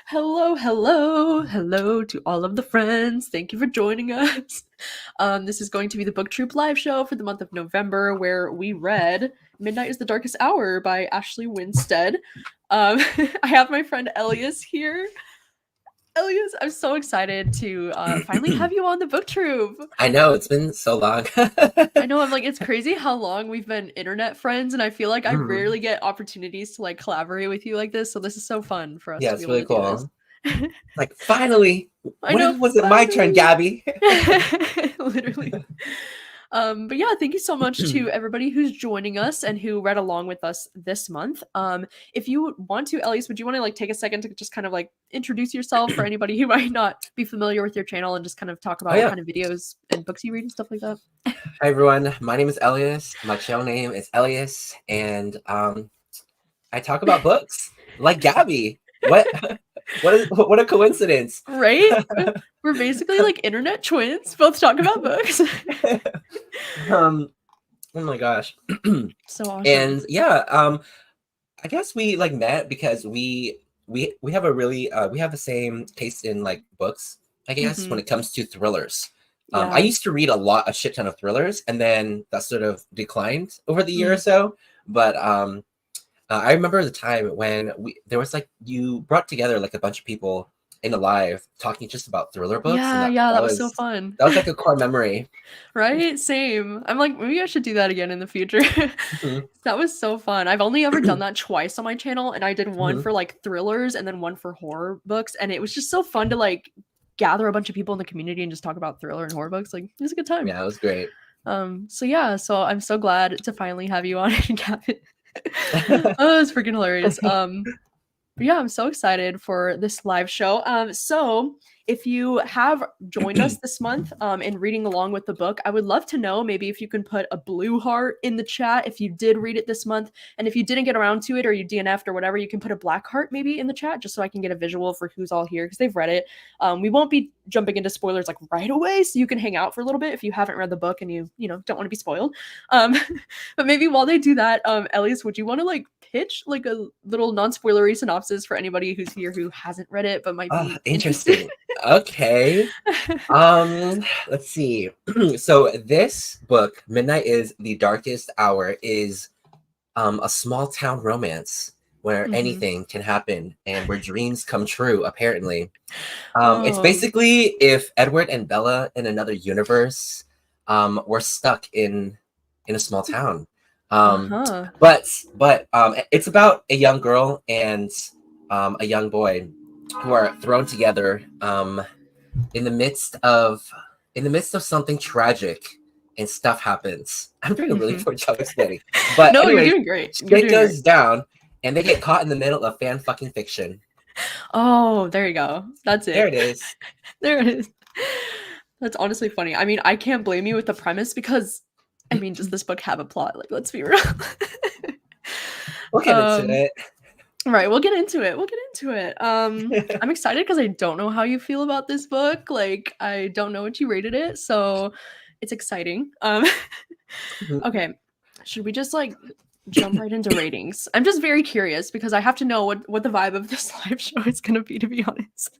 Hello, hello, hello to all of the friends. Thank you for joining us. This is going to be the Book Troop live show for the month of November, where we read Midnight is the Darkest Hour by Ashley Winstead. I have my friend Ellias here. Ellias, I'm so excited to finally have you on the Book Troop. I know it's been so long. I know, I'm like, it's crazy how long we've been internet friends, and I feel like I Mhm. rarely get opportunities to like collaborate with you like this. So this is so fun for us Yeah, to be it's able really to do this. cool. Like finally, I know, was it my turn, finally. Gabby? Literally. But yeah, thank you so much to everybody who's joining us and who read along with us this month. If you want to, Elise, would you want to like take a second to just kind of like introduce yourself for anybody who might not be familiar with your channel and just kind of talk Oh about what yeah. kind of videos and books you read and stuff like that? Hi everyone. My name is Ellias. My channel name is Ellias, and I talk about books like Gabby. What what a coincidence. Right? We're basically like internet twins, both talk about books. um oh my gosh. So awesome. And yeah, I guess we like met because we have a really we have the same taste in like books, I guess, when Hmm. it comes to thrillers. I Yeah. used to read a shit ton of thrillers, and then that sort of declined over the year or Mm. so. But I remember the time when there was like you brought together like a bunch of people in a live talking just about thriller books, and Yeah, that yeah, that that was so was fun. that was like a core memory. Right? Same. I'm like, maybe I should do that again in the future. Mhm, That was so fun. I've only ever done that twice on my channel, and I did one mhm. for like thrillers and then one for horror books, and it was just so fun to like gather a bunch of people in the community and just talk about thriller and horror books. Like, it was a good time. Yeah, it was great. So yeah, so I'm so glad to finally have you on and Gavin. Oh, it's freaking hilarious. But yeah, I'm so excited for this live show. So if you have joined us this month in reading along with the book, I would love to know maybe if you can put a blue heart in the chat if you did read it this month. And if you didn't get around to it or you DNF'd or whatever, you can put a black heart maybe in the chat just so I can get a visual for who's all here because they've read it. We won't be jumping into spoilers like right away, so you can hang out for a little bit if you haven't read the book and you know don't want to be spoiled. Um, but maybe while they do that, Ellias, would you want to like pitch like a little non-spoilery synopsis for anybody who's here who hasn't read it but might Ah, be interested? interesting. Okay. Let's see. So this book, Midnight is the Darkest Hour, is a small town romance where Hmm. anything can happen and where dreams come true, apparently. It's Oh, basically if Edward and Bella in another universe were stuck in a small town. Um, uh-huh. but it's about a young girl and a young boy who are thrown together in the midst of something tragic, and stuff happens. I'm doing a really Hmm. poor job explaining, but No, you're anyways, doing great. You're shit doing great. goes down, and they get caught in the middle of fan fucking fiction. Oh, there you go. That's There it. it is. There it is. That's honestly funny. I mean, I can't blame you with the premise because I mean, does this book have a plot? Like, let's be real. We'll get into um, it. right, we'll get into it. We'll get into it. I'm excited because I don't know how you feel about this book. Like, I don't know what you rated it, so it's exciting. Okay, should we just like jump right into ratings? I'm just very curious because I have to know what the vibe of this live show is gonna be, to be honest.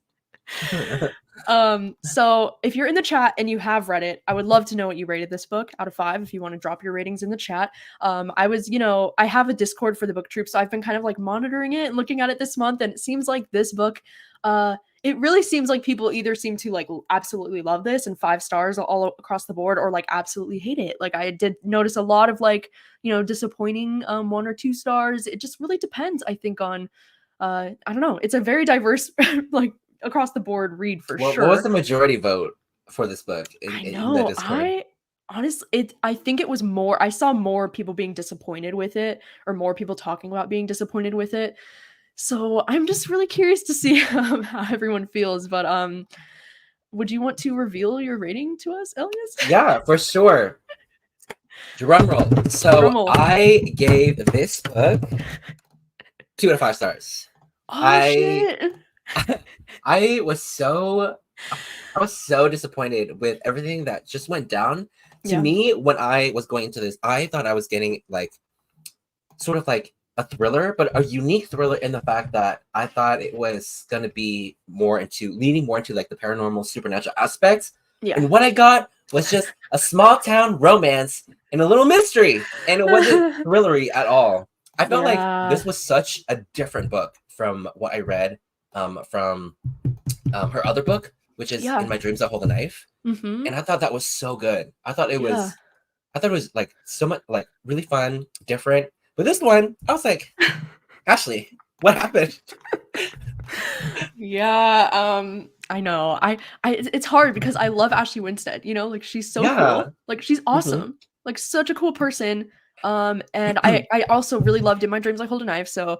So if you're in the chat and you have read it, I would love to know what you rated this book out of 5 if you want to drop your ratings in the chat. I was, I have a Discord for the book troop, so I've been kind of like monitoring it and looking at it this month, and it seems like this book, it really seems like people either seem to like absolutely love this and 5 stars all across the board, or like absolutely hate it. Like I did notice a lot of like, disappointing 1 or 2 stars. It just really depends, I think, on I don't know. It's a very diverse like across the board read for What was sure. the majority vote for this book I in the know. Discord? I honestly it I think it was more I saw more people being disappointed with it or more people talking about being disappointed with it. So I'm just really curious to see how everyone feels. But would you want to reveal your rating to us, Elias? Yeah, for sure. Drum roll. So Drummel. I gave this book 2 out of 5 stars. Oh I shit. I was so disappointed with everything that just went down. To Yeah. me, when I was going into this, I thought I was getting like sort of like a thriller, but a unique thriller in the fact that I thought it was going to be leaning more into like the paranormal supernatural aspects. Yeah. And what I got was just a small town romance and a little mystery, and it wasn't thrillery at all. I felt like Yeah. this was such a different book from what I read from her other book, which is Yeah. In My Dreams I Hold a Knife. Mm-hmm. And I thought that was so good. Yeah. I thought it was like so much like really fun, different. But this one, I was like, Ashley, what happened? Yeah, I know. It's hard because I love Ashley Winstead, you know, like she's so Yeah. cool. Like she's Mhm. awesome. Like such a cool person. And I also really loved In My Dreams I Hold a Knife. So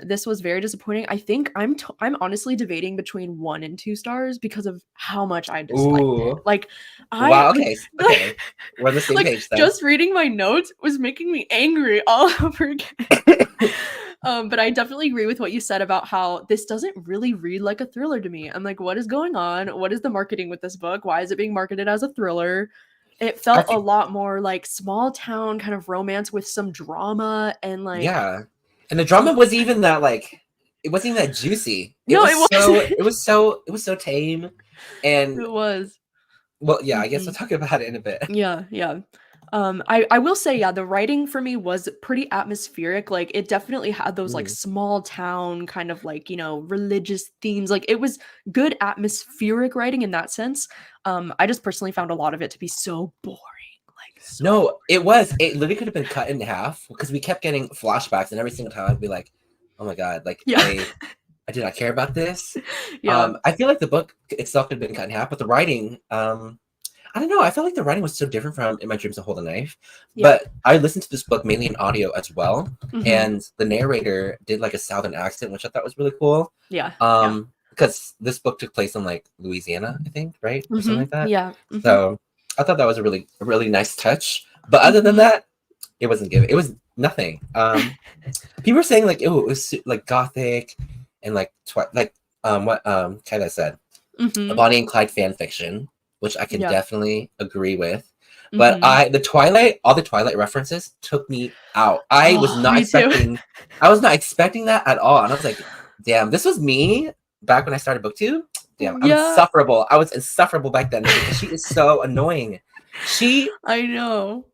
this was very disappointing. I think I'm honestly debating between 1 and 2 stars because of how much I disliked it. Ooh. Like I Wow. like Okay. Okay. We're on the same like page then. just reading my notes was making me angry all over again. But I definitely agree with what you said about how this doesn't really read like a thriller to me. I'm like, what is going on? What is the marketing with this book? Why is it being marketed as a thriller? It I felt a think, lot more like small town kind of romance with some drama and like yeah. And the drama was even that like it wasn't even that juicy. no, it wasn't. It was so tame. And It was. well, yeah, I guess we'll Mhm. talk about it in a bit. Yeah, yeah. I will say, yeah, the writing for me was pretty atmospheric. Like it definitely had those like Mm. small town kind of like, you know, religious themes. Like it was good atmospheric writing in that sense. I just personally found a lot of it to be so boring. Like so No, it was. It literally could have been cut in half because we kept getting flashbacks, and every single time I'd be like, "Oh my god!" Like yeah. I did not care about this. Yeah. I feel like the book itself could have been cut in half, but the writing, I don't know. I felt like the writing was so different from In My Dreams I Hold a Knife. Yeah. But I listened to this book mainly in audio as well, Mhm. and the narrator did like a southern accent, which I thought was really cool. Yeah. Because this book took place in like Louisiana, I think, right, or something Mhm. like that. Yeah. Mhm. So I thought that was a really nice touch. But other than Mhm. that, it wasn't given. It was nothing. People were saying like, oh, it was like gothic and like what Kyla said, a Mhm. Bonnie and Clyde fan fiction, which I can Yeah. definitely agree with. But Mhm. all the Twilight references took me out. Oh, me too. I was not expecting that at all. And I was like, damn, this was me back when I started booktube. Damn, I'm Yeah, insufferable. I was insufferable back then because she is so annoying. She I know.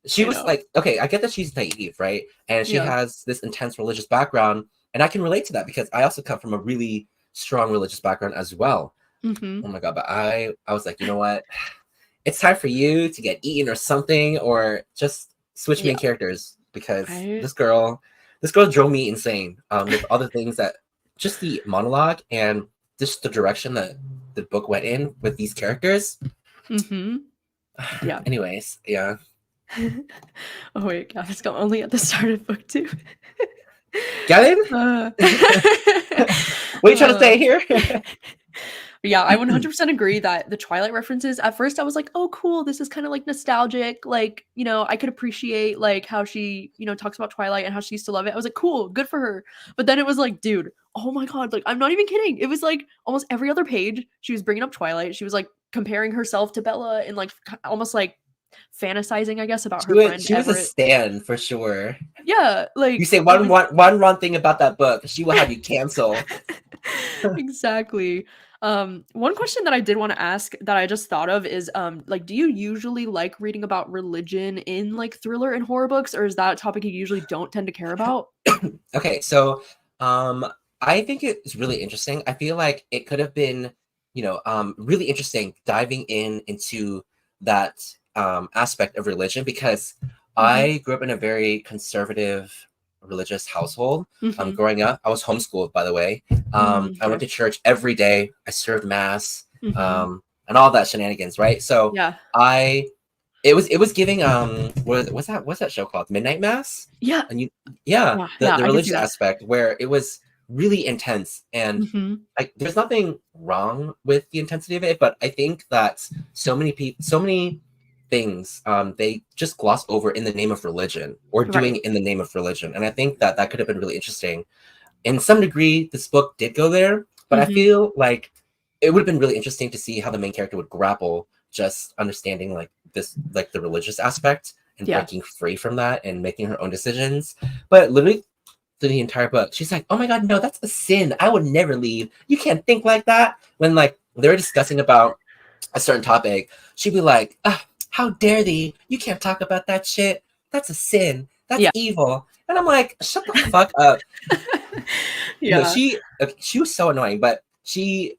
she I was know. like, okay, I get that she's naive, right? And she Yeah. has this intense religious background, and I can relate to that because I also come from a really strong religious background as well. Mhm. Oh my god, but I was like, you know what? It's time for you to get eaten or something, or just switch main Yeah. characters because I this girl drove me insane. With other things that just the monologue and just the direction that the book went in with these characters. Mhm. Yeah. Anyways, yeah. Oh wait, God, it's only at the start of book 2. Get it? Uh, What are you trying to uh, say here? yeah, I 100% agree that the Twilight references, at first I was like, "Oh, cool, this is kind of like nostalgic." Like, you know, I could appreciate like how she, you know, talks about Twilight and how she used to love it. I was like, "Cool, good for her." But then it was like, dude, oh my God, like I'm not even kidding. It was like almost every other page she was bringing up Twilight. She was like comparing herself to Bella and like almost like fantasizing, I guess, about her friend She was a Everett. stan for sure. Yeah, You like say it was one wrong thing about that book, she will have you cancel. exactly. One question that I did want to ask that I just thought of is like do you usually like reading about religion in like thriller and horror books, or is that a topic you usually don't tend to care about? Okay, so um I think it's really interesting. I feel like it could have been, really interesting diving into that aspect of religion because Mhm. I grew up in a very conservative religious household. Mhm. Growing up, I was homeschooled, by the way. I went Okay. to church every day. I served mass, Mhm. and all that shenanigans, right? So Yeah. I it was giving what's that show called? Midnight Mass? Yeah. And yeah, Yeah. Yeah, the I can see religious that. aspect where it was really intense and Mhm. like there's nothing wrong with the intensity of it, but I think that so many things they just gloss over in the name of religion or doing Right. it in the name of religion. And I think that that could have been really interesting. In some degree, this book did go there, but I Mhm. feel like it would have been really interesting to see how the main character would grapple just understanding like this, like the religious aspect and Yeah. breaking free from that and making her own decisions. But literally, through the entire book. She's like, oh my god, no, that's a sin. I would never leave. You can't think like that. When like they were discussing about a certain topic, she'd be like, how dare thee? You can't talk about that shit. That's a sin. That's evil. And I'm like, shut the fuck up. Yeah. No, she was so annoying, but she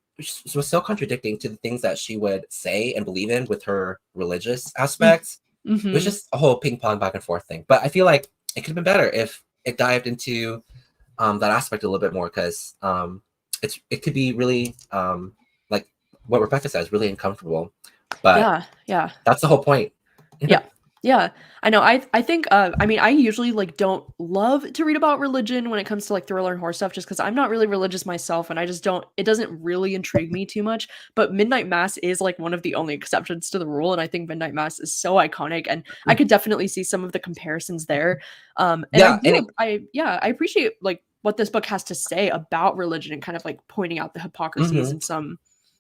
was so contradicting to the things that she would say and believe in with her religious aspects. Mm-hmm. It was just a whole ping pong back and forth thing. But I feel like it could have been better if it dived into that aspect a little bit more, because it could be really like what Rebecca says, really uncomfortable. But yeah, that's the whole point. Yeah, I know. I think I mean, I usually like don't love to read about religion when it comes to like thriller and horror stuff, just because I'm not really religious myself, and I just don't. It doesn't really intrigue me too much. But Midnight Mass is like one of the only exceptions to the rule, and I think Midnight Mass is so iconic, and I could definitely see some of the comparisons there. And I appreciate like what this book has to say about religion and kind of like pointing out the hypocrisies in some.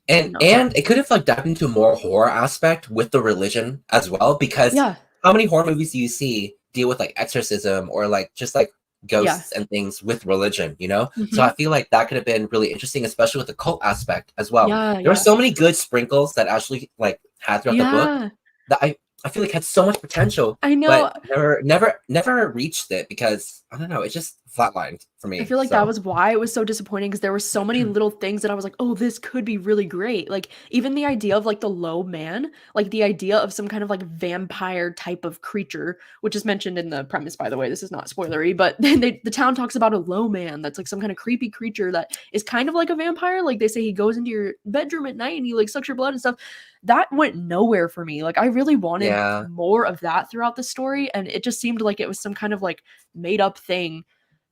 And it could have like dived into a more horror aspect with the religion as well, because how many horror movies do you see deal with like exorcism or like just like ghosts and things with religion, you know? So I feel like that could have been really interesting, especially with the cult aspect as well. There were so many good sprinkles that Ashley like had throughout the book that I feel like had so much potential. I know, but never reached it because I don't know, it just flatlined for me. I feel like that was why it was so disappointing, because there were so many little things that I was like, oh, this could be really great. Like even the idea of like the low man, like the idea of some kind of like vampire type of creature, which is mentioned in the premise, by the way. This is not spoilery, but the town talks about a low man that's like some kind of creepy creature that is kind of like a vampire. Like they say he goes into your bedroom at night and he like sucks your blood and stuff. That went nowhere for me. Like I really wanted more of that throughout the story, and it just seemed like it was some kind of like made up thing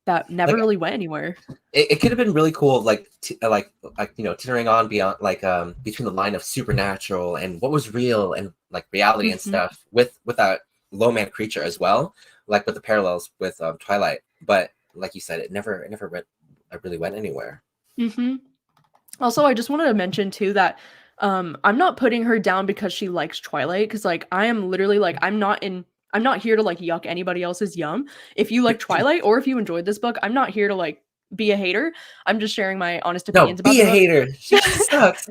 that never really went anywhere. It could have been really cool, like you know, teetering on beyond like between the line of supernatural and what was real and like reality and stuff with that low man creature as well, like with the parallels with Twilight. But like you said, it never really went anywhere. Also, I just wanted to mention too that I'm not putting her down because she likes Twilight, because like I am literally like I'm not here to like yuck anybody else's yum. If you like Twilight or if you enjoyed this book, I'm not here to like be a hater. I'm just sharing my honest opinions about the book. Be a hater. She sucks.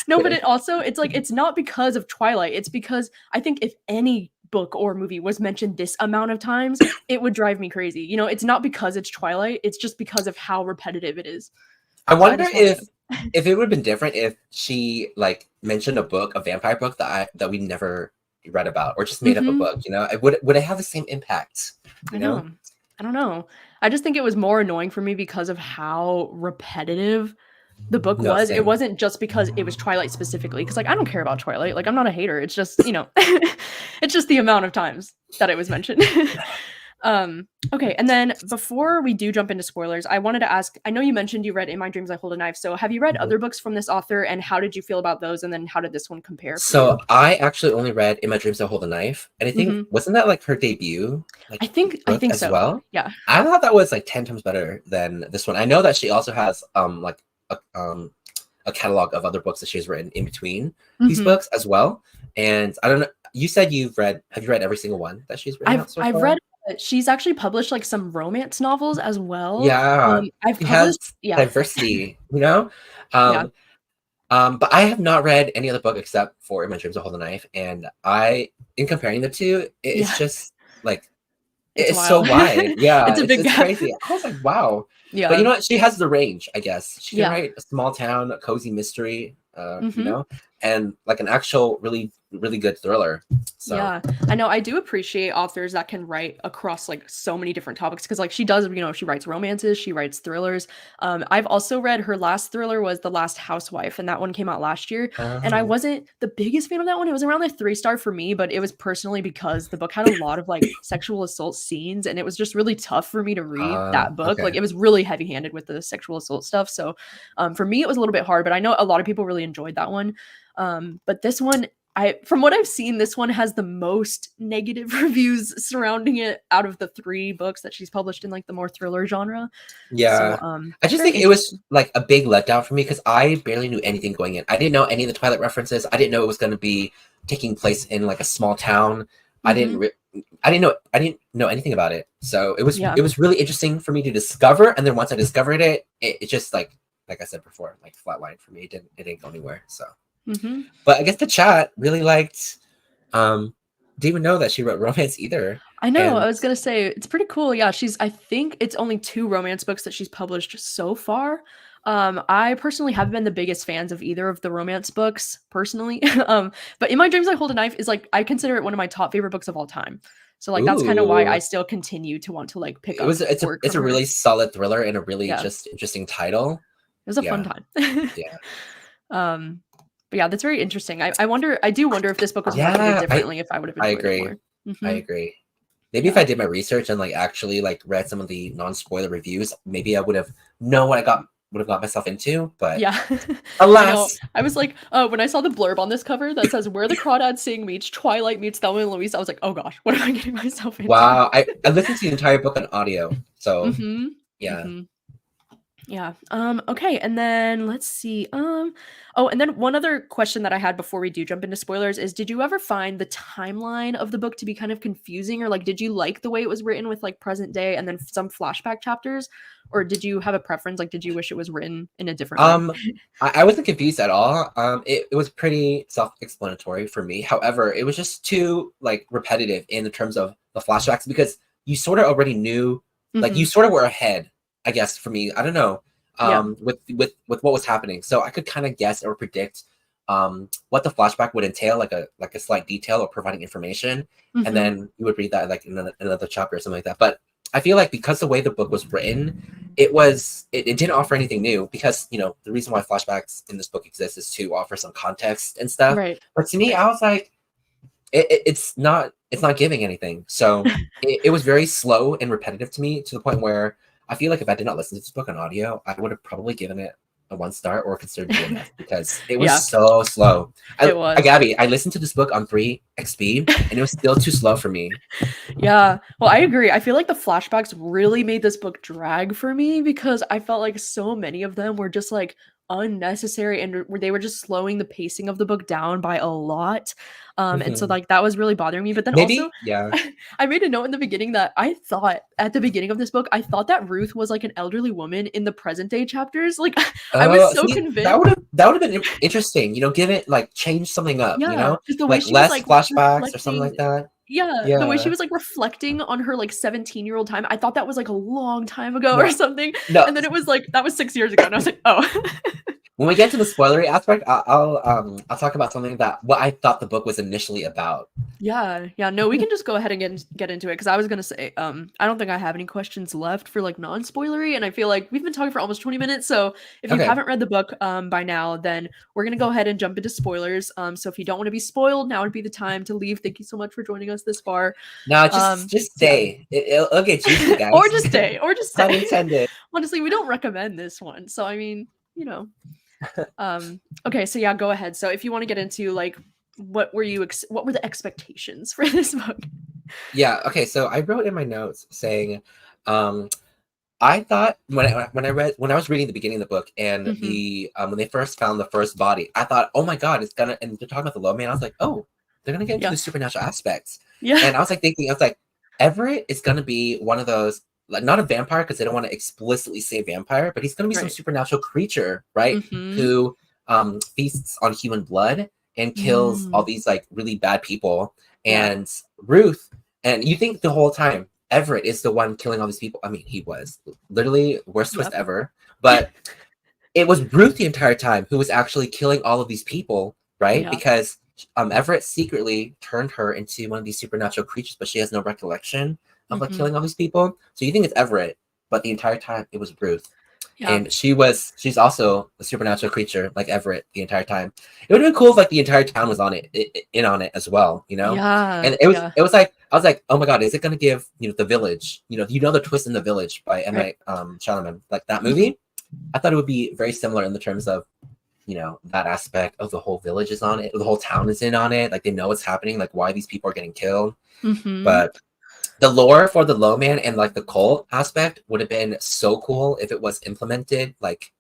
No, but it's like it's not because of Twilight. It's because I think if any book or movie was mentioned this amount of times, it would drive me crazy. You know, it's not because it's Twilight, it's just because of how repetitive it is. I wonder if it would have been different if she like mentioned a vampire book that we never read about, or just made up a book, you know? Would it have the same impact? I don't know. I just think it was more annoying for me because of how repetitive the book was. Same. It wasn't just because it was Twilight specifically, because like I don't care about Twilight. Like I'm not a hater. It's just, you know, it's just the amount of times that it was mentioned. Okay, and then before we do jump into spoilers, I wanted to ask, I know you mentioned you read In My Dreams I Hold a Knife, so have you read other books from this author, and how did you feel about those, and then how did this one compare? So I actually only read In My Dreams I Hold a Knife, and I think wasn't that like her debut? Like, I think as so. Well, yeah. I thought that was like 10 times better than this one. I know that she also has like a catalog of other books that she's written in between these books as well. And I don't know. You said have you read every single one that she's written? I've read. She's actually published like some romance novels as well. Yeah, I've published diversity, you know. But I have not read any other book except for In My Dreams I Hold a Knife, and in comparing the two, it's just like it's so wide. Yeah, it's a big gap. Crazy. I was like, wow. Yeah, but you know what? She has the range, I guess. She can write a small town, a cozy mystery, you know, and like an actual really good thriller. So yeah, I know. I do appreciate authors that can write across like so many different topics, because like she does, you know, she writes romances, she writes thrillers. I've also read her last thriller was The Last Housewife, and that one came out last year. And I wasn't the biggest fan of that one. It was around like 3-star for me, but it was personally because the book had a lot of like sexual assault scenes, and it was just really tough for me to read that book. Like it was really heavy-handed with the sexual assault stuff. So for me, it was a little bit hard, but I know a lot of people really enjoyed that one. But this one, from what I've seen, this one has the most negative reviews surrounding it out of the 3 books that she's published in like the more thriller genre. Yeah. So, I just think it was like a big letdown for me, because I barely knew anything going in. I didn't know any of the Twilight references. I didn't know it was going to be taking place in like a small town. I didn't I didn't know anything about it. So it Yeah. was really interesting for me to discover. And then once I discovered it, it just like I said before, like flatlined for me. It didn't go anywhere. So but I guess the chat really liked didn't even know that she wrote romance either. I know. I And was gonna say it's pretty cool. Yeah, I think it's only 2 romance books that she's published so far. I personally haven't been the biggest fans of either of the romance books personally. But In My Dreams I Hold a Knife is like I consider it one of my top favorite books of all time. So like that's kind of why I ooh, still continue to want to like pick it up was work it's from a her. really solid thriller and a really Yeah, just interesting title. it was a fun Yeah, time. yeah. um, but yeah, that's very interesting. I do wonder if this book was marketed Yeah, differently if I would have I enjoyed it agree. more. I Hmm. agree. Maybe if Yeah. I did my research and like actually like read some of the non-spoiler reviews, maybe I would have known what I would have got myself into, but Yeah. I know. alas. I was like, when I saw the blurb on this cover that says "Where the Crawdads Sing meets Twilight meets Thelma and Louise," I was like, "Oh gosh, what am I getting myself into?" Wow. I listened to the entire book on audio. So Mhm. yeah. Mhm. Yeah. Okay, and then let's see. Oh, and then one other question that I had before we do jump into spoilers is did you ever find the timeline of the book to be kind of confusing or like did you like the way it was written with like present day and then some flashback chapters or did you have a preference like did you wish it was written in a different way? Um, I wasn't confused at all. It was pretty self-explanatory for me. However, it was just too like repetitive in the terms of the flashbacks because you sort of already knew, like you Mhm. sort of were ahead, I guess, for me. I don't know, Yeah. with what was happening. So I could kind of guess or predict what the flashback would entail, like a slight detail or providing information, and Mhm. then you would read that like in another chapter or something like that. But I feel like because the way the book was written, it didn't offer anything new because the reason why flashbacks in this book exist is to offer some context and stuff. Right. But to me, Right. I was like, it's not giving anything. So it was very slow and repetitive to me to the point where I feel like if I did not listen to this book on audio, I would have probably given it a 1 star or considered DNF because it was Yeah, so slow. it was. Gabby, I listened to this book on 3 XP and it was still too slow for me. Yeah. Well, I agree. I feel like the flashbacks really made this book drag for me because I felt like so many of them were just like unnecessary and where they were just slowing the pacing of the book down by a lot. And so Mhm. like that was really bothering me. But then also Maybe, yeah. I made a note in the beginning that I thought at the beginning of this book, I thought that Ruth was like an elderly woman in the present day chapters. Like I was Oh, so see, convinced. that would have been interesting. Give it like change something up. Yeah, just the way Like she was, less like, flashbacks or something reflecting like that. yeah, the way she Yeah. was, like, reflecting on her, like, 17-year-old time, I thought that was, like, a long time ago or No, something, no. and then it was, like, that was 6 years ago, and I was like, "Oh." When we get to the spoilery aspect, I'll talk about something that what I thought the book was initially about. Yeah, yeah, no, we can just go ahead and get into it because I was gonna say, I don't think I have any questions left for, like, non-spoilery, and I feel like we've been talking for almost 20 minutes, so if you Okay. haven't read the book, by now, then we're gonna go ahead and jump into spoilers, so if you don't wanna be spoiled, now would be the time to leave. Thank you so much for joining us this far. Now just Yeah. stay. It'll get juicy, Or guys. just stay, or just Pun stay. intended. Honestly, we don't recommend this one. So I mean, you know. Okay, so yeah, go ahead. So if you want to get into like what were the expectations for this book? Yeah. Okay. So I wrote in my notes saying, um, I thought when I was reading the beginning of the book and Mhm. the when they first found the first body, I thought, oh my god, it's gonna and they're talking about the low man. I was like, oh, they're gonna get into Yeah. the supernatural aspects, Yeah. and I was like thinking, I was like, Everett is gonna be one of those like not a vampire because they don't want to explicitly say vampire, but he's gonna be some Right. supernatural creature, right? Mhm. Who feasts on human blood and kills all Mm. these like really bad people. Yeah. And Ruth, and you think the whole time Everett is the one killing all these people. I mean, he was literally worst twist Yep. ever. But it was Ruth the entire time who was actually killing all of these people, right? Yeah. Because Everett secretly turned her into one of these supernatural creatures, but she has no recollection of like Mhm. killing all these people. So you think it's Everett, but the entire time it was Ruth. Yeah. And she's also a supernatural creature like Everett the entire time. It would have been cool if like the entire town was on in on it as well, you know? Yeah. And Yeah. it was like I was like, oh my god, is it gonna give the village, the twist in the village by M. Right. Night Shyamalan, like that Mhm. movie? I thought it would be very similar in the terms of that aspect of the whole village is on it, the whole town is in on it, like they know what's happening, like why these people are getting killed. Mhm. But the lore for the low man and like the cult aspect would have been so cool if it was implemented like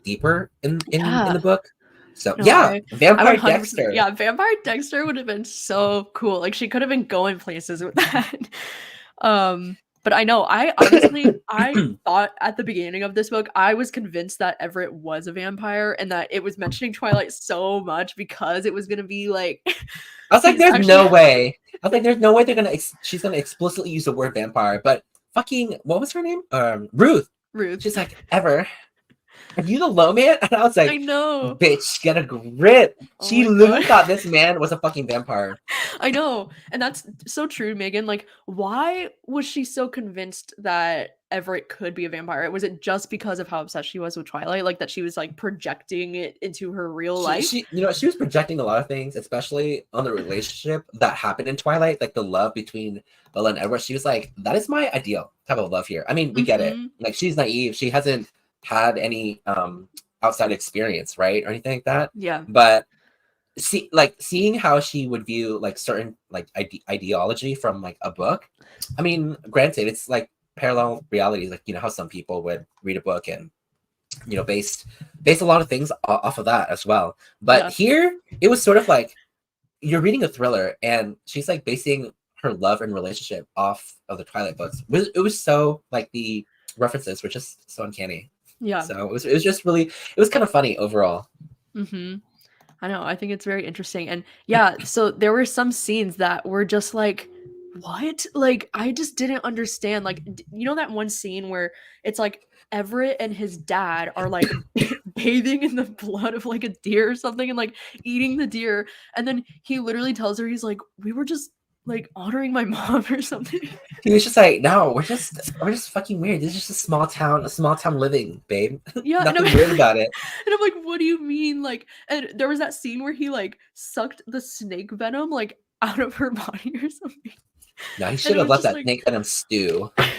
deeper in the Yeah. book. So No, yeah, I would Vampire 100%. Dexter. Yeah, Vampire Dexter would have been so cool. Like she could have been going places with that. But I know I honestly I thought at the beginning of this book I was convinced that Everett was a vampire and that it was mentioning Twilight so much because it was gonna be like I was like, he's there's actually no way. I was like, there's no way they're gonna. She's gonna explicitly use the word vampire. But fucking, what was her name? Ruth. Ruth. She's like, Ever. Are you the low man? And I was I like, know. bitch, get a grip. Oh She my literally god. thought this man was a fucking vampire. I know. And that's so true, Megan. Like, why was she so convinced that Everett could be a vampire? Was it just because of how obsessed she was with Twilight? Like that she was like projecting it into her real life? She was projecting a lot of things, especially on the relationship that happened in Twilight, like the love between Bella and Edward. She was like, that is my ideal type of love here. I mean, we get it. Mm-hmm. Like she's naive. She hasn't had any outside experience, right? Or anything like that. Yeah. But seeing how she would view like certain like ideology from like a book. I mean, granted, it's like parallel realities, like how some people would read a book and base a lot of things off of that as well. But here it was sort of like you're reading a thriller and she's like basing her love and relationship off of the Twilight books. It was so like the references were just so uncanny. Yeah. So it was just really, it was kind of funny overall. Mm-hmm. I know. I think it's very interesting. And yeah, so there were some scenes that were just like, what? Like, I just didn't understand. Like, that one scene where it's like Everett and his dad are like bathing in the blood of like a deer or something and like eating the deer. And then he literally tells her, he's like, we were just like honoring my mom or something. He was just like, no, we're just fucking weird. This is just a small town living, babe. Yeah, Nothing weird about it. And I'm like, what do you mean? Like, and there was that scene where he like sucked the snake venom like out of her body or something. No, he should have let that snake venom stew. I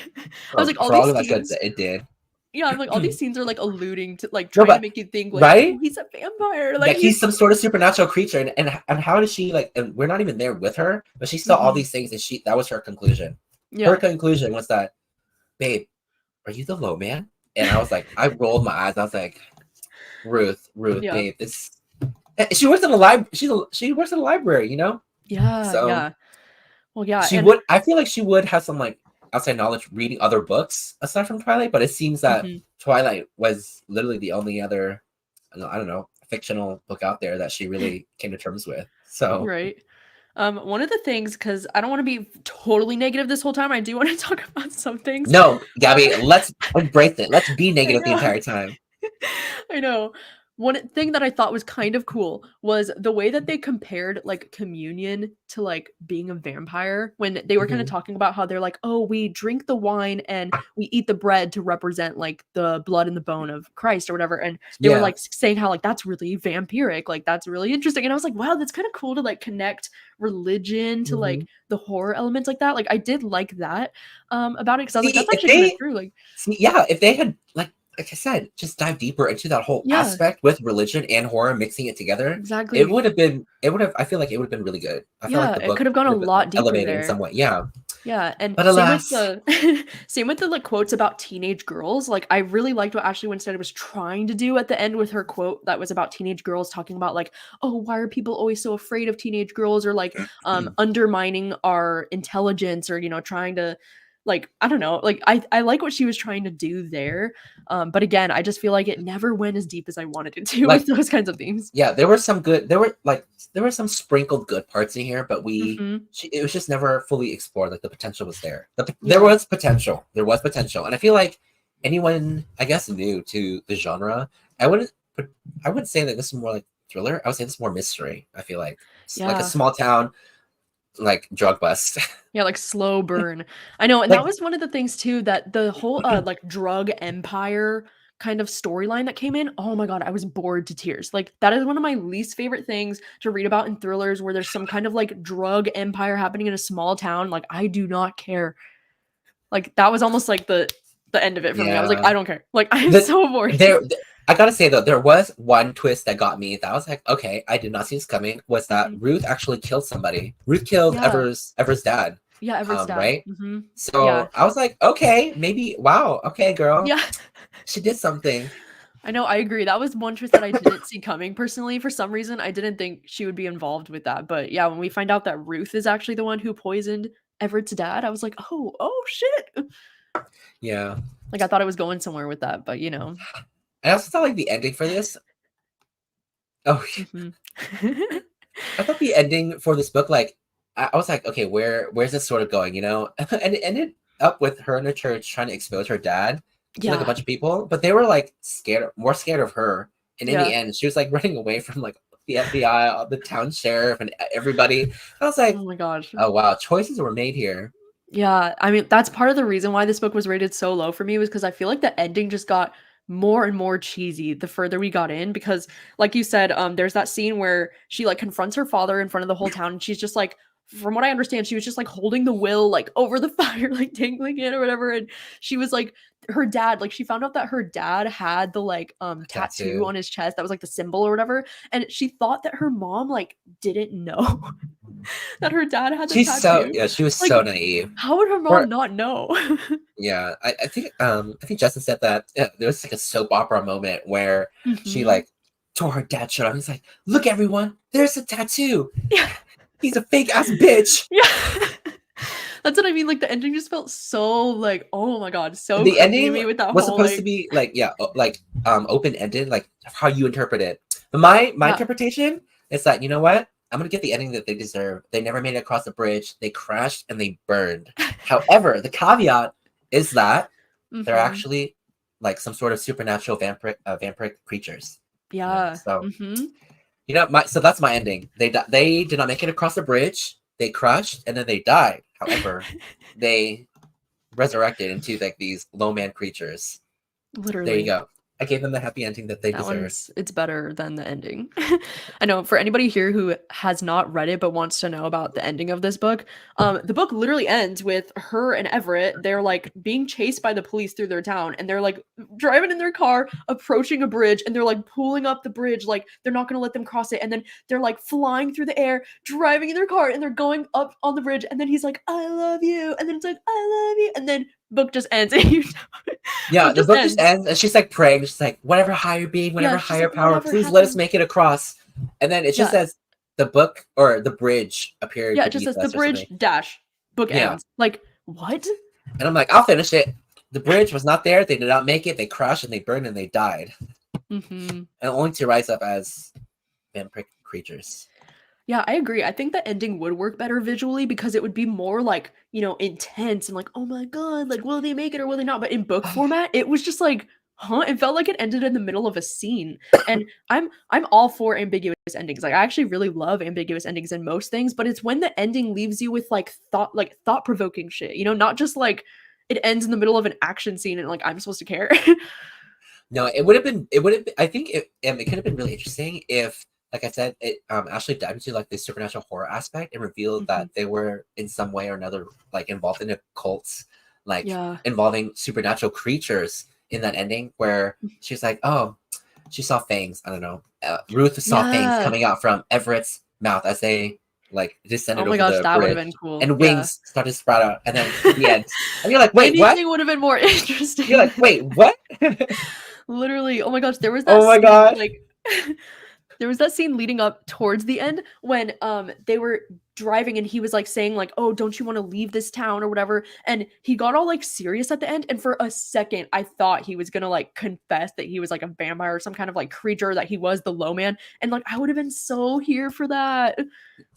was like, all all these that scenes, good that it did. Yeah, I'm like, all these scenes are like alluding to like trying to make you think like, right? Oh, he's a vampire, like he's some sort of supernatural creature. And how does she like? And we're not even there with her, but she saw all these things, and that was her conclusion. Yeah. Her conclusion was that, babe, are you the low man? And I was like, I rolled my eyes. I was like, Ruth, babe, this. She works in a library. She works in a library, Yeah. So, yeah. Well, yeah. She would. I feel like she would have some like outside knowledge reading other books aside from Twilight, but it seems that Twilight was literally the only other, I don't know, fictional book out there that she really came to terms with. So right. One of the things, because I don't want to be totally negative this whole time, I do want to talk about some things. No, Gabby, let's embrace it. Let's be negative the entire time. I know. One thing that I thought was kind of cool was the way that they compared like communion to like being a vampire when they were kind of talking about how they're like, oh, we drink the wine and we eat the bread to represent like the blood and the bone of Christ or whatever. And they were like saying how like that's really vampiric, like that's really interesting. And I was like, wow, that's kind of cool to like connect religion to like the horror elements like that. Like I did like that about it because I was like, that's actually kind of true. Like, if they had like I said, just dive deeper into that whole aspect with religion and horror, mixing it together. Exactly. I feel like it would have been really good. I feel like the book it could have gone a lot deeper elevated there. in some way. Yeah. Yeah. And but alas. same with the like quotes about teenage girls. Like I really liked what Ashley Winstead was trying to do at the end with her quote that was about teenage girls talking about like, oh, why are people always so afraid of teenage girls or like undermining our intelligence or, trying to like, I don't know, like I like what she was trying to do there. But again, I just feel like it never went as deep as I wanted it to with those kinds of themes. Yeah, there were some sprinkled good parts in here, but it was just never fully explored. Like the potential was there. There was potential. And I feel like anyone, I guess, new to the genre, I wouldn't say that this is more like thriller. I would say this is more mystery. I feel like like a small town like drug bust. Yeah, like slow burn. I know, and that was one of the things too, that the whole like drug empire kind of storyline that came in. Oh my god, I was bored to tears. Like that is one of my least favorite things to read about in thrillers where there's some kind of like drug empire happening in a small town. Like I do not care. Like that was almost like the end of it for me. I was like, I don't care. Like I'm so bored. I gotta say though, there was one twist that got me that I was like, okay, I did not see this coming, was that Ruth actually killed somebody. Ruth killed Ever's dad. Yeah, Ever's dad. Right? So I was like, okay, maybe, wow, okay, girl. Yeah. She did something. I know, I agree. That was one twist that I didn't see coming personally. For some reason, I didn't think she would be involved with that. But yeah, when we find out that Ruth is actually the one who poisoned Everett's dad, I was like, oh shit. Yeah. Like I thought it was going somewhere with that, but you know. I also thought like the ending for this. Oh, Mhm. I thought the ending for this book, like, I was like, okay, where's this sort of going, you know? And it ended up with her in the church trying to expose her dad to like a Yeah. bunch of people, but they were like more scared of her. And in the Yeah. end, she was like running away from like the FBI, the town sheriff, and everybody. I was like, Oh my gosh. oh wow, choices were made here. Yeah, I mean, that's part of the reason why this book was rated so low for me was because I feel like the ending just got more and more cheesy the further we got in because like you said, there's that scene where she like confronts her father in front of the whole town and she's just like from what I understand, she was just like holding the will like over the fire, like dangling it or whatever. And she was like her dad, like she found out that her dad had the like A tattoo tattoo. on his chest that was like the symbol or whatever. And she thought that her mom like didn't know that her dad had the tattoo. She was Like so naive. how would her Or mom not know? yeah, I think Justin said that there was like a soap opera moment where she Mhm. like tore her dad's shirt off. He's like, "Look, everyone, there's a tattoo. Yeah. He's a fake ass bitch." Yeah. That's what I mean, like, the ending just felt so, like, oh my god, so The cringy to ending me with that was whole, supposed to like be like like open ended, like how you interpret it. But my yeah. interpretation is that you know what? I'm gonna get the ending that they deserve. They never made it across the bridge. They crashed and they burned. However, the caveat is that they're Mhm. actually like some sort of supernatural vampiric creatures. You know, Yeah. so Mhm. you know, so that's my ending. They did not make it across the bridge. They crushed and then they died. However, they resurrected into like these low man creatures. There you Literally. go. I gave them the happy ending that they That deserved. one's it's better than the ending. I know for anybody here who has not read it but wants to know about the ending of this book, the book literally ends with her and Everett. They're like being chased by the police through their town, and they're like driving in their car, approaching a bridge, and they're like pulling up the bridge, like they're not gonna let them cross it. And then they're like flying through the air, driving in their car, and they're going up on the bridge. And then he's like, "I love you," and then it's like, "I love you," and then book just ends. And you Yeah, book the just book just ends. ends and she's like praying. She's like, whatever higher being, Yeah, whatever she's higher like, power, "Whatever please let us happens." make it across. And then it just Yeah. says the book or the bridge appeared Yeah, it just beneath says the us or bridge something. dash book Yeah. ends. Like, what? And I'm like, I'll finish it. The bridge was not there. They did not make it. They crashed and they burned and they died. Mhm. And only to rise up as vampiric creatures. Yeah, I agree. I think the ending would work better visually because it would be more like, you know, intense and like, "Oh my god, like will they make it or will they not?" But in book format, it was just like, huh? It felt like it ended in the middle of a scene. And I'm all for ambiguous endings. Like I actually really love ambiguous endings in most things, but it's when the ending leaves you with like thought-provoking shit, you know, not just like it ends in the middle of an action scene and like I'm supposed to care. No, it would have been, I think it could have been really interesting if, like I said, it actually dived into like the supernatural horror aspect and revealed Mhm. that they were in some way or another like involved in occults, like Yeah. involving supernatural creatures in that ending where she's like, oh, she saw fangs. I don't know. Ruth saw fangs Yeah. coming out from Everett's mouth as they like Oh descended my over gosh, the that would have bridge, been cool. and Yeah. wings started to sprout out, and then the end. And you're like, wait, what? Anything would have been more You're interesting. like, wait, what? Literally. Oh my gosh, there was that Oh my scene, gosh. like there was that scene leading up towards the end when they were driving and he was like saying like, "Oh, don't you want to leave this town or whatever?" And he got all like serious at the end and for a second I thought he was going to like confess that he was like a vampire or some kind of like creature that he was the low man and like I would have been so here for that.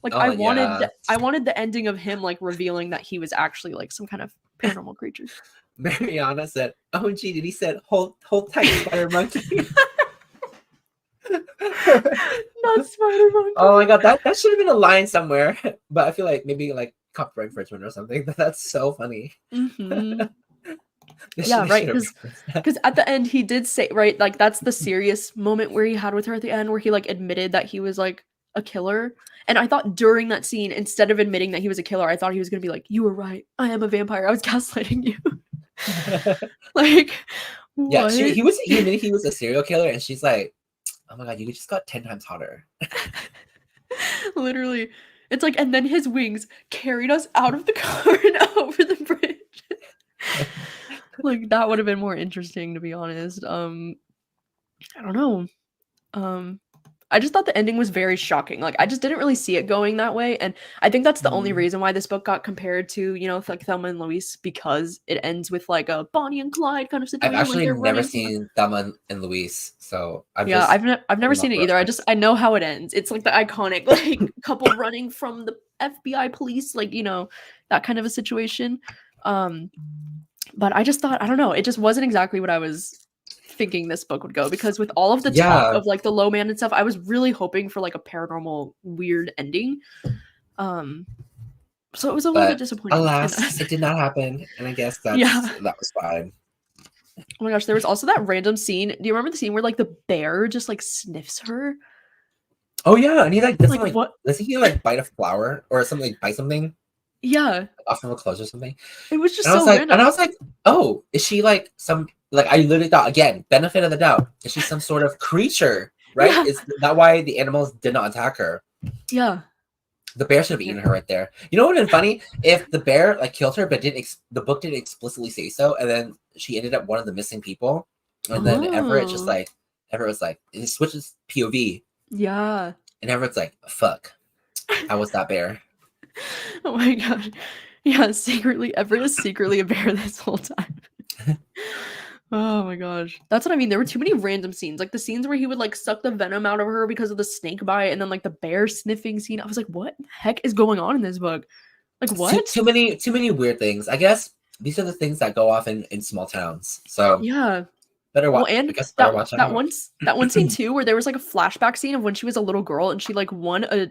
Like Oh yeah. I wanted the ending of him like revealing that he was actually like some kind of paranormal creature. Mariana said, "Oh gee, did he said hold tight, spider monkey." Not Spider Oh my Monkey. god, that should have been a line somewhere. But I feel like maybe like copyright infringement or something. But that's so funny. Mhm. They should, Yeah, they right, should have because referenced that. because at the end he did say right, like, that's the serious moment where he had with her at the end where he, like, admitted that he was, like, a killer, and I thought during that scene, instead of admitting that he was a killer, I thought he was gonna be like, "You were right, I am a vampire, I was gaslighting you." Like, Yeah, what? he admitted he was a serial killer, and she's like, "Oh my god, you just got 10 times hotter." Literally. It's like and then his wings carried us out of the car and over the bridge. Like, that would have been more interesting, to be honest, I don't know. I just thought the ending was very shocking. Like I just didn't really see it going that way, and I think that's the only Mm. reason why this book got compared to, like Thelma and Louise, because it ends with like a Bonnie and Clyde kind of I've situation, like actually they're never running from the. seen Thelma and Louise, so I'm Yeah, just I've never going seen off it the either. reference. I know how it ends. It's like the iconic like couple running from the FBI police, like that kind of a situation. Um, but I just thought, I don't know, it just wasn't exactly what I was thinking this book would go, because with all of the talk Yeah, of like the low man and stuff, I was really hoping for like a paranormal weird ending. Um, so it was a little bit but disappointing in alas, us. it did not happen, and I guess Yeah. that was fine. Oh my gosh, there was also that random scene. Do you remember the scene where like the bear just like sniffs her? Oh yeah, and he like doesn't Like what? doesn't he like bite a flower or something, like bite something Yeah, off of a clothes or something? it was just And I was so like, random. oh, is she like some like I literally thought again, benefit of the doubt, is she some sort of creature? Right? Yeah, Is that why the animals did not attack her? yeah. The bear should have Yeah. eaten her right there. You know what would have been funny if the bear like killed her, but the book didn't explicitly say so, and then she ended up one of the missing people, and then Oh, Everett was like it switches POV, yeah. and Everett's like, fuck, I was that bear. Oh my god. Yeah, secretly, Everett is secretly a bear this whole time. Oh my gosh. That's what I mean. There were too many random scenes. Like the scenes where he would like suck the venom out of her because of the snake bite, and then like the bear sniffing scene. I was like, what the heck is going on in this book? Like what? Too many weird things. I guess these are the things that go off in small towns. So Yeah. better Well, watch. I and guess better watch out. that one scene too, where there was like a flashback scene of when she was a little girl and she like won a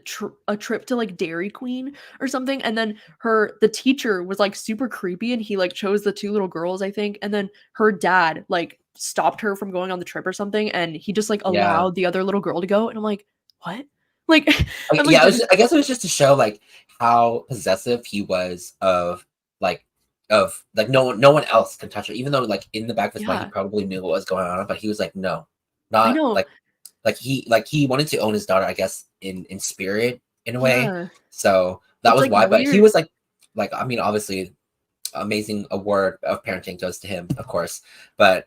trip to like Dairy Queen or something, and then the teacher was like super creepy, and he like chose the two little girls, I think, and then her dad like stopped her from going on the trip or something, and he just like Yeah, allowed the other little girl to go, and I'm like, what? Like, I'm like, I guess it was just to show like how possessive he was like of no one else can touch her, even though like in the back of his mind he yeah, probably knew what was going on, but he was like, no, I not know, like he wanted to own his daughter, I guess in spirit in a way. yeah, So that it's was like why. But he weird, was like I mean, obviously, amazing award of parenting goes to him, of course. But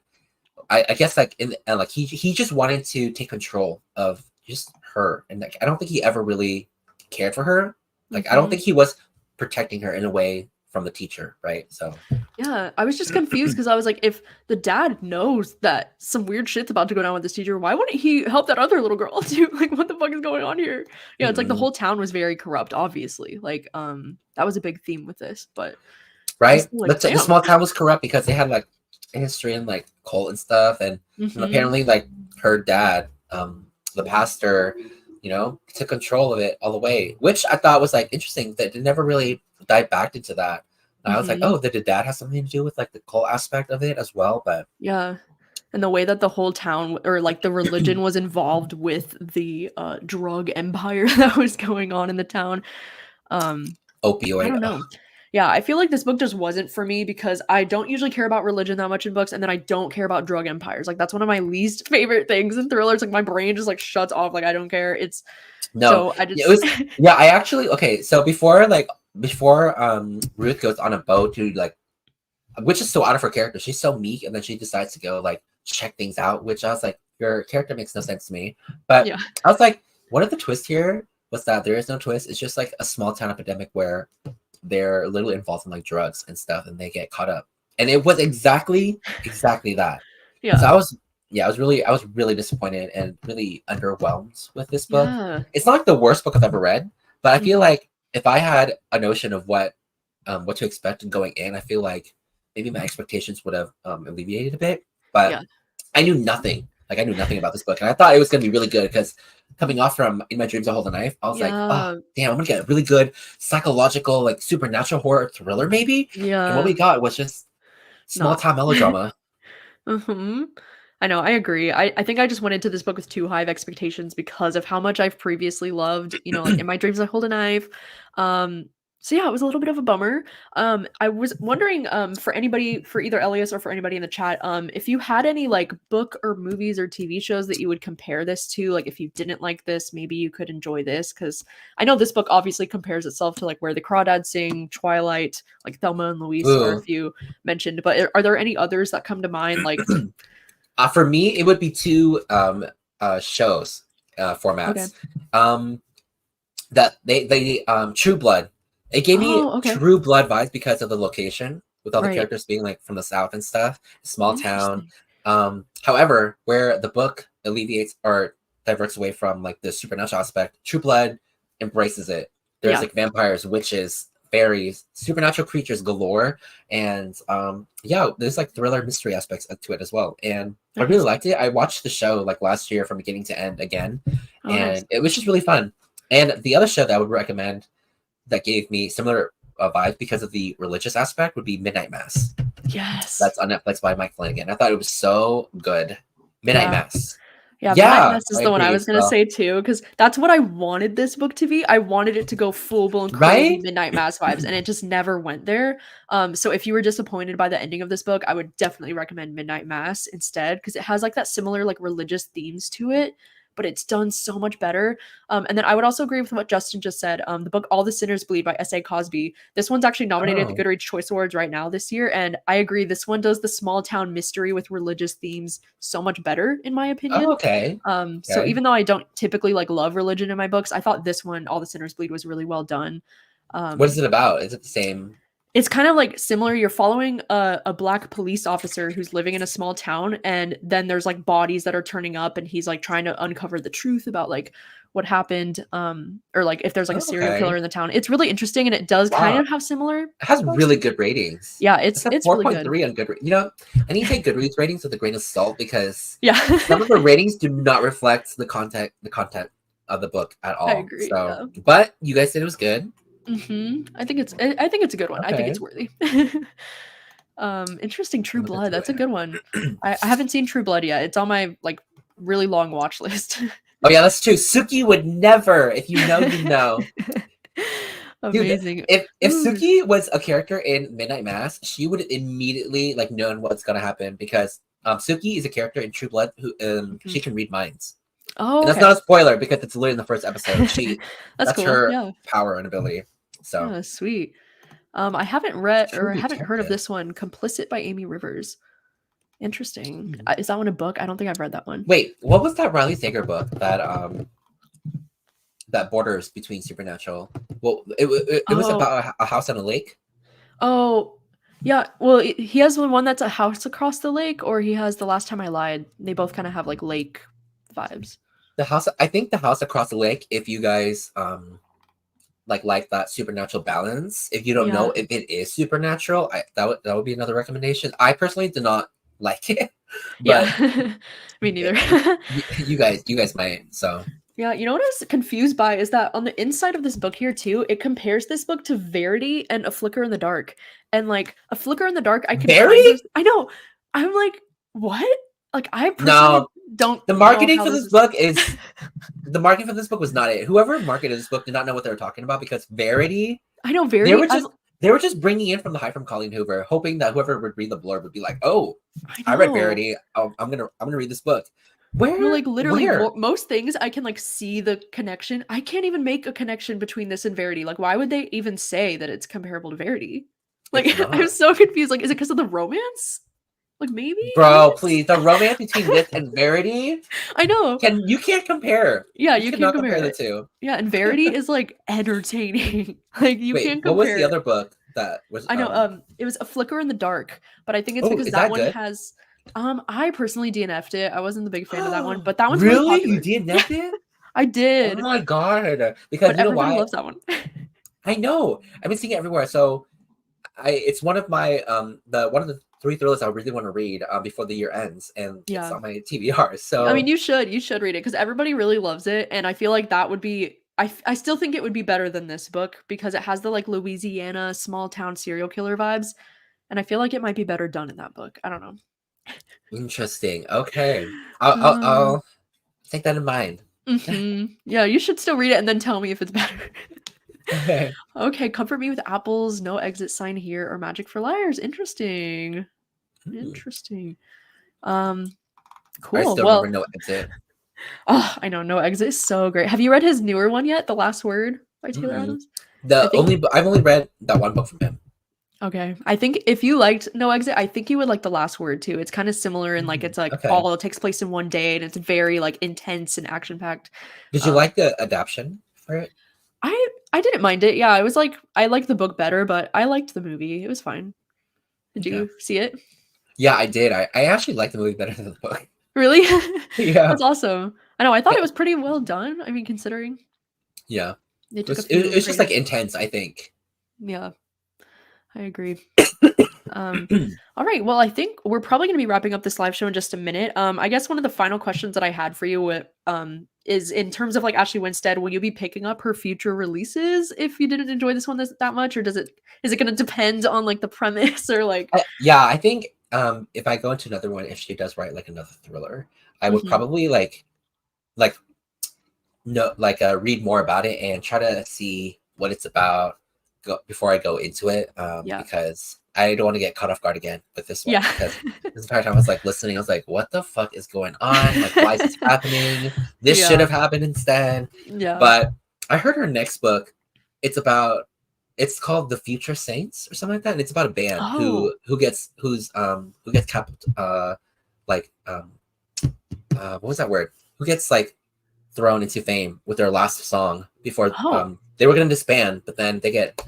I guess like and like he just wanted to take control of just her, and like I don't think he ever really cared for her. Like I don't hmm. think he was protecting her in a way from the teacher, right? So Yeah, I was just confused because I was like, if the dad knows that some weird shit's about to go down with this teacher, why wouldn't he help that other little girl too? Like, what the fuck is going on here? Yeah, it's like the mm-mm. whole town was very corrupt, obviously. Like, that was a big theme with this, but I was Right? still like, The damn. small town was corrupt because they had like a history and like cult and stuff, and Hmm. apparently like her dad, the pastor, took control of it all the way, which I thought was like interesting that they never really dive back into that. And I was like, Hmm. oh, did the dad have something to do with like the cult aspect of it as well? But Yeah. And the way that the whole town or like the religion was involved with the drug empire that was going on in the town. Um, I opioid, don't know. Yeah, I feel like this book just wasn't for me because I don't usually care about religion that much in books, and then I don't care about drug empires. Like that's one of my least favorite things in thrillers. Like my brain just like shuts off. Like I don't care. It's no, so I it just was yeah. I actually okay. So before Ruth goes on a boat to like, which is so out of her character. She's so meek, and then she decides to go like check things out, which I was like, your character makes no sense to me. But yeah. I was like, what if the twist here was that there is no twist? It's just like a small town epidemic where they're literally involved in like drugs and stuff, and they get caught up. And it was exactly that. So Yeah. I was really disappointed and really underwhelmed with this book. Yeah. It's not like the worst book I've ever read, but I feel Mhm. like if I had a notion of what to expect going in, I feel like maybe my expectations would have alleviated a bit. But Yeah. I knew nothing. Like I knew nothing about this book, and I thought it was going to be really good because coming off from In My Dreams I Hold a Knife, I was like, oh Yeah. damn, I'm gonna get a really good psychological, like supernatural horror thriller, maybe. And what Yeah. we got was just small Not. town melodrama. Hmm. I know, I agree. I think I just went into this book with too high of expectations because of how much I've previously loved, like In My Dreams I Hold a Knife. Um, so yeah, it was a little bit of a bummer. I was wondering, for anybody, for either Elias or for anybody in the chat, if you had any like book or movies or TV shows that you would compare this to, like if you didn't like this, maybe you could enjoy this, because I know this book obviously compares itself to like Where the Crawdads Sing, Twilight, like Thelma and Louise are a Ooh. few mentioned, but are there any others that come to mind? Like For me, it would be two shows Okay. formats. That they True Blood. It gave me Oh, okay. True Blood vibes because of the location, with all the Right. characters being like from the South and stuff, small town. Interesting. However, where the book alleviates or diverts away from like the supernatural aspect, True Blood embraces it. There's Yeah. like vampires, witches, fairies, supernatural creatures galore, and yeah, there's like thriller mystery aspects to it as well. And I really Nice. liked it. I watched the show like last year from beginning to end again, Oh, nice. and it was just really fun. And the other show that I would recommend that gave me similar vibe because of the religious aspect would be Midnight Mass. Yes. That's on Netflix by Mike Flanagan. I thought it was so good. Midnight Yeah. Mass. Yeah, Midnight Yeah, Mass is I the one I agree. was gonna So, say too, because that's what I wanted this book to be. I wanted it to go full blown crazy right? Midnight Mass vibes, and it just never went there. So if you were disappointed by the ending of this book, I would definitely recommend Midnight Mass instead, because it has like that similar like religious themes to it, but it's done so much better. And then I would also agree with what Justin just said. The book All the Sinners Bleed by S.A. Cosby. This one's actually nominated at Oh, the Goodreads Choice Awards right now this year, and I agree. This one does the small town mystery with religious themes so much better, in my oh, opinion. okay. So Okay. even though I don't typically like love religion in my books, I thought this one, All the Sinners Bleed, was really well done. What is Um, it about? Is it the same? it's kind of like similar. You're following a black police officer who's living in a small town, and then there's like bodies that are turning up, and he's like trying to uncover the truth about like what happened, or like if there's like a Oh, serial killer okay. in the town. It's really interesting, and it does kind Wow. of have similar It has tropes. really good ratings. Yeah, It's a it's really good. 4.3 on Goodreads. You know, I need to take Goodreads ratings with a grain of salt because Yeah, some of the ratings do not reflect the content of the book at I all. agree. So, Yeah. but you guys said it was good. I think it's a good one. I think Okay, it's worthy. Interesting. True I'll look Blood. into That's a it. good one. I haven't seen True Blood yet. It's on my like really long watch list. Oh yeah, that's true. Suki would never. If you know, you know. Dude, Amazing. if Ooh. Suki was a character in Midnight Mass, she would immediately like known what's gonna happen because Suki is a character in True Blood who Mhm. she can read minds. Oh, And that's okay. not a spoiler because it's literally in the first episode. That's That's cool. her Yeah. power and ability. So Yeah. Sweet. I haven't read or I true haven't heard of detective. this one. Complicit by Amy Rivers. Interesting. Hmm. Is that one a book? I don't think I've read that one. Wait, what was that Riley Sager book that borders between supernatural? Well, it was Oh, about a house on a lake. oh, yeah. Well, he has one that's a house across the lake, or he has The Last Time I Lied. They both kind of have like lake vibes. The house, I think the house across the lake. If you guys like that supernatural balance, if you don't Yeah, know if it is supernatural, that would be another recommendation. I personally did not like it, yeah. but Me neither. you guys might. So Yeah, you know what I was confused by is that on the inside of this book here too, it compares this book to Verity and A Flicker in the Dark. And like A Flicker in the Dark, I can kind very of I know. I'm like, what? Like I personally no. don't The know marketing how for this this is. book is the marketing for this book was not it. Whoever marketed this book did not know what they were talking about because Verity, I know they Verity. were just they were just bringing in from the hype from Colleen Hoover, hoping that whoever would read the blurb would be like, "Oh, I I read know. Verity. Oh, I'm gonna read this book." No, Where like literally where? most things I can like see the connection. I can't even make a connection between this and Verity. Like why would they even say that it's comparable to Verity? Like It's I'm not. so confused. Like is it because of the romance? Like maybe Bro, romance? please. The romance between this and Verity I know. you can't compare. Yeah, You you can't cannot compare compare the it. two. Yeah, and Verity is like entertaining. Like you Wait, can't what was the compare. other book that was I know, it was A Flicker in the Dark, but I think it's Oh, because is that that one good? has I personally DNF'd it. I wasn't the big fan of that one, but that one's really Really? You popular. DNF'd it? I Oh did, my god. but Because you know everybody why? loves that one. I know. I've been seeing it everywhere. So it's one of my one of the three thrillers I really want to read before the year ends, and it's Yeah. on my TBR. I mean, So you should read it because everybody really loves it, and I feel like that would be I still think it would be better than this book because it has the like Louisiana small town serial killer vibes, and I feel like it might be better done in that book. I don't know. interesting. Okay. I'll I'll, Uh, I'll take that in mind. Yeah, you should still read it and then tell me if it's better. Okay. Okay, comfort me with apples, no exit sign here, or magic for liars. Interesting. Hmm. Interesting. I Cool. still remember Well, No Exit. oh, I know no exit is so great. Have you read his newer one yet? The Last Word by Taylor Mm-mm. Adams? I think I've only read that one book from him. Okay. I think if you liked No Exit, I think you would like The Last Word too. It's kind of similar in like it's like Okay. all takes place in one day and it's very like intense and action packed. Did you like the adaptation for it? I didn't mind it. Yeah, it was like I liked the book better, but I liked the movie. It was fine. Did Okay. you see it? Yeah, I did. I actually liked the movie better than the book. Really? Yeah. That's awesome. I know. I thought Yeah. it was pretty well done. I mean, considering Yeah. they It took a was, it, few it's just like creative. intense, I think. Yeah, I agree. All right. Well, I think we're probably going to be wrapping up this live show in just a minute. I guess one of the final questions that I had for you is in terms of like Ashley Winstead, will you be picking up her future releases if you didn't enjoy this one that much, or is it going to depend on like the premise or like? Yeah, I think if I go into another one, if she does write like another thriller, I would Mhm. probably like no read more about it and try to see what it's about before I go into it, Yeah. because I don't want to get caught off guard again with this one, Yeah. because this entire time I was like listening, I was like, what the fuck is going on? Like, why is this happening? This should Yeah. have happened instead. Yeah. But I heard her next book, it's called The Future Saints or something like that, and it's about a band Oh. who gets like what was that word? Who gets like thrown into fame with their last song before Oh. they were going to disband, but then they get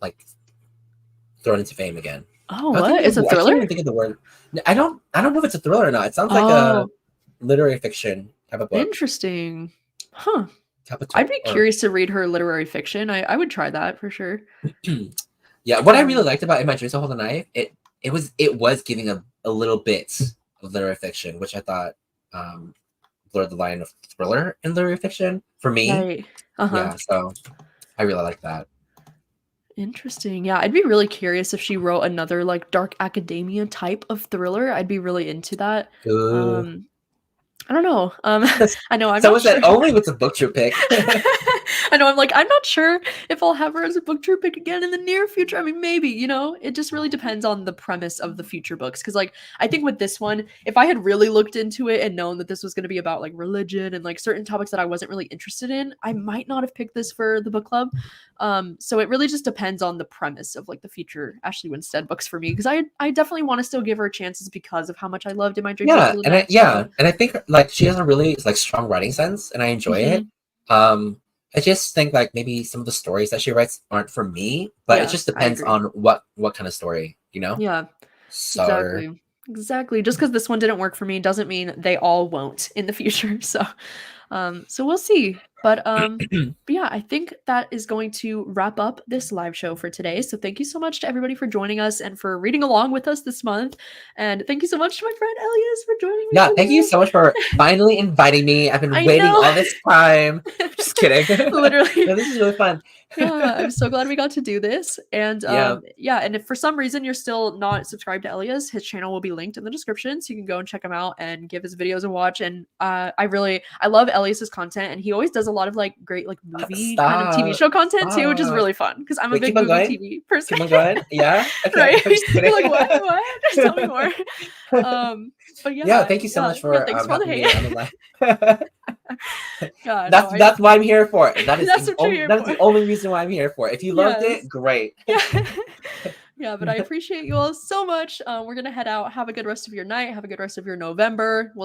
like thrown into fame again. Oh, I what? It's a can't thriller? even think of the word. I don't know if it's a thriller or not. It sounds like a Oh, literary fiction type of book. interesting. Huh. Type of I'd be or curious to read her literary fiction. I would try that for sure. yeah. What I really Um, liked about In My Dreams to Hold a Knife, it was giving a little bit of literary fiction, which I thought blurred the line of thriller and literary fiction for me. right. Uh-huh. Yeah, so I really like that. Interesting. Yeah, I'd be really curious if she wrote another like dark academia type of thriller. I'd be really into that. Ooh. Um, I don't know. I know I'm So not was that sure. only with the book trip pick? I know I'm like I'm not sure if I'll have her as a book troop pick again in the near future. I mean, maybe, it just really depends on the premise of the future books. Because like I think with this one, if I had really looked into it and known that this was going to be about like religion and like certain topics that I wasn't really interested in, I might not have picked this for the book club. So it really just depends on the premise of like the future Ashley Winstead books for me. Because I definitely want to still give her chances because of how much I loved In My Dreams of Yeah, Little and Knife. So and I think like she has a really like strong writing sense, and I enjoy it. mhm. I just think like maybe some of the stories that she writes aren't for me, but it Yeah, just I depends agree. on what kind of story, you know. Yeah. So Exactly. Exactly. Just because this one didn't work for me doesn't mean they all won't in the future. So we'll see. But yeah, I think that is going to wrap up this live show for today. So thank you so much to everybody for joining us and for reading along with us this month. And thank you so much to my friend Elias for joining me yeah, thank you today. so much for finally inviting me. I've been I waiting know. all this time. Just kidding. Literally. No, this is really fun. Yeah, I'm so glad we got to do this. And Yeah. yeah, and if for some reason you're still not subscribed to Elias, his channel will be linked in the description, so you can go and check him out and give his videos a watch. And I love Elias's content, and he always does a lot of like great like movie kind of TV Stop. show content too, which is Stop. really fun because I'm a Wait, big keep on movie going. TV person. Keep on going. Yeah. Okay. Right? I'm just You're kidding. like, what? What? Just tell me more. But Yeah, yeah, thank you so much yeah. for Thanks for all the having hate. me on the line. Yeah, no, That's what I'm here for. that's what you're here That is for. the only reason why I'm here for. If you loved Yes. it, great. Yeah. Yeah, but I appreciate you all so much. We're gonna head out. Have a good rest of your night. Have a good rest of your November. We'll